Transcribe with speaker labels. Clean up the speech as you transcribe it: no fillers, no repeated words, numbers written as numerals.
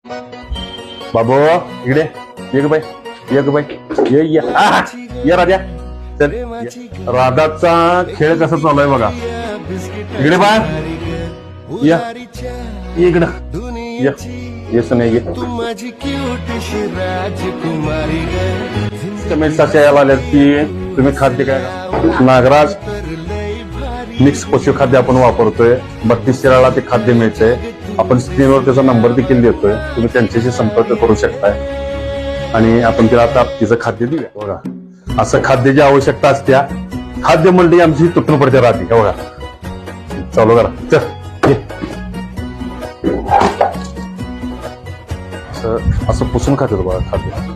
Speaker 1: बाबू इकडे ये ग बाई, ये ग बाई, ये ये राजा. चल ये. राधाचा खेळ कसा चालू आहे बघा. इकडे बा या इकडं येस नाही कमेंट्स अशा यायला आल्यात की तुम्ही खाद्य काय नागराज मिक्स पशुखाद्य आपण वापरतोय. 32 शिराळा ते खाद्य मिळतंय. आपण स्क्रीनवर त्याचा नंबर देखील देतोय. तुम्ही त्यांच्याशी संपर्क करू शकताय आणि आपण तिला आता तिचं खाद्य देऊया. बघा असं खाद्याची आवश्यकता असत्या. खाद्य मंडळी आमची तुटून पडते राहते. बघा चालू करा. चल असं पुसून खाते बघा खाद्य.